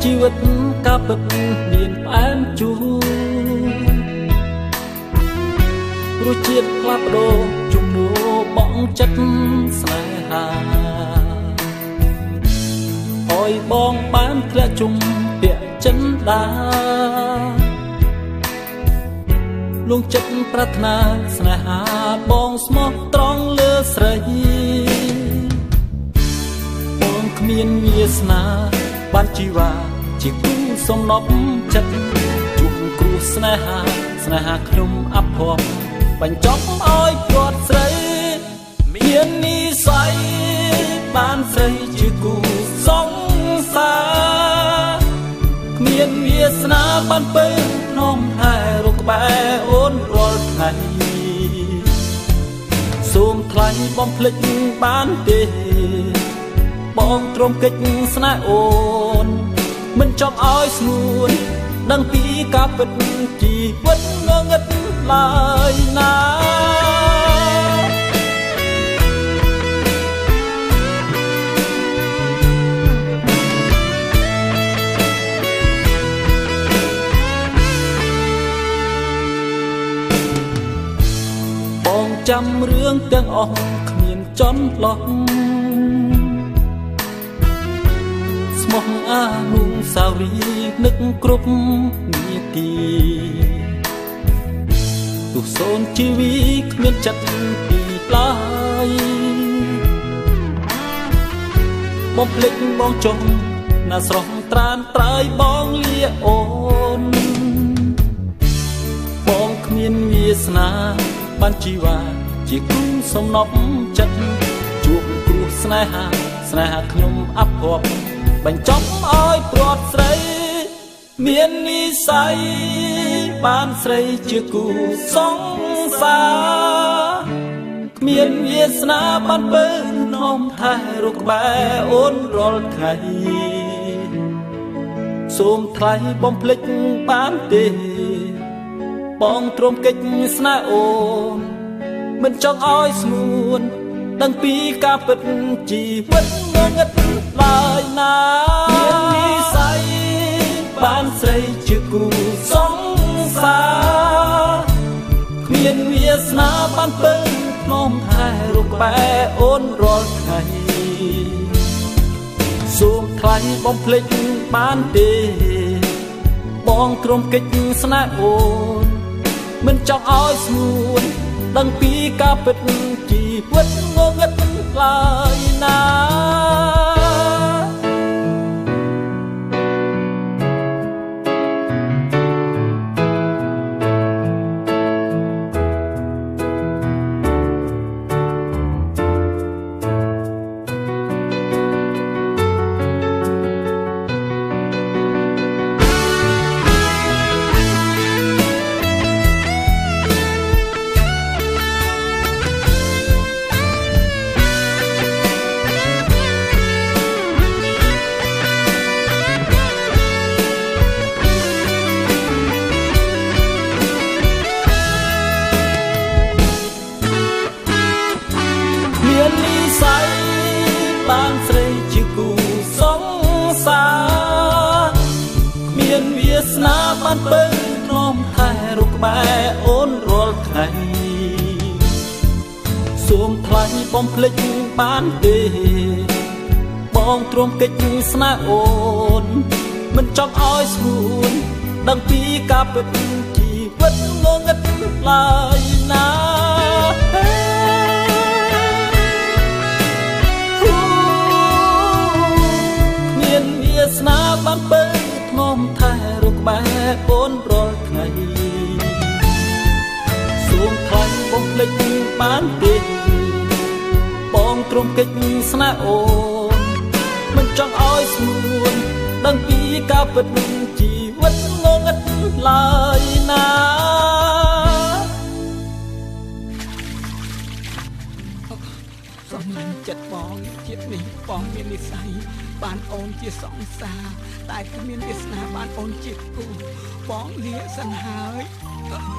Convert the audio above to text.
ជីវិតកាពិតមានផ្អែមជូររសជាតិផ្លាស់ប្ដូរជំនួបងចិត្តស្នេហាអើយបងបានធ្លាក់ជុំពាក់ចិនដាលួងចិត្តប្រាថ្នាស្នេហាបងស្មោះត្រង់លើស្រីបងគ្មានវាសនាបានជីវ៉ាជាគូសំណប់ចិត្តជួបគ្រូស្នេហាខ្ញុំអភ័ព្វបញ្ចប់ឲ្យព្រាត់ស្រីមាននិស័យបានស្រីជាគូសង្សារគ្មានវាសនាបានពើនំថែរកក្បែរអូនរាល់ថ្ងៃសូមថ្លៃបំភ្លេចបានទេបងទ្រាំកិច្ចស្នេហ៍អូនមិនចង់ឲ្យស្ងួនដឹងពីការពិតជីវិតងងឹតឡើយណាបងចាំរឿងទាំងអស់គ្មានចន្លោះស្មោះអានុស្សាវរីយ៍នឹកគ្រប់នាទីទុសូនជីវីគ្មានចិត្តពីឡើយបំភ្លេចបងចុងណាស្រស់ត្រានត្រើយបងលាអូនបងគ្មានវាសនាបានជីវ៉ាជាគូសំណប់ចិត្តជួបគ្រូស្នេហាខ្ញុំអភ័ព្វបញ្ចប់ឲ្យព្រាត់ស្រីមាននិស័យបានស្រីជាគូសង្សារគ្មានវាសនាបានពើនំថែរកក្បែរអូនរាល់ថ្ងៃសូមថ្លៃបំភ្លេចបានទេបងទ្រាំកិច្ចស្នេហ៍អូនមិនចង់ឲ្យស្ងួនដឹងពីការពិតជីវិតងងឹតឡើយណាមាននិស័យបានស្រីជាគូសង្សារគ្មានវាសនាបានពើភ្នំថែរកក្បែរអូនរាល់ថ្ងៃសូមថ្លៃបំភ្លេចបានទេបងទ្រាំកិច្ចស្នេហ៍អូនមិនចង់ឲ្យស្ងួនដឹងពីការពិតជីវិតងងឹតឡើយណានិស័យបានស្រីជាគូសង្សារគ្មានវាសនាបានពើនំថែរកក្បែរអូនរាល់ថ្ងៃសូមថ្លៃបំភ្លេចបានទេបងទ្រាំកិច្ចស្នេហ៍អូនមិនចង់ឲ្យស្ងួនដឹងពីការពិតជីវិតងងឹតឡើយណាស្នាបានពើធ្នមថែរកក្បែរអូនរាល់ថ្ងៃសូមថ្លៃបំភ្លេចបានទេបងទ្រាំកិច្ចស្នេហ៍អូនមិនចង់ឲ្យស្ងួនដឹងពីការពិតជីវិតងងឹតឡើយណាសម្រាប់ចិត្តបងជាតិនេះបងមាននិស័យបានអូនជាសង្សារតែគ្មានវាសនាបានអូនជាគូបងលាសិនហើយ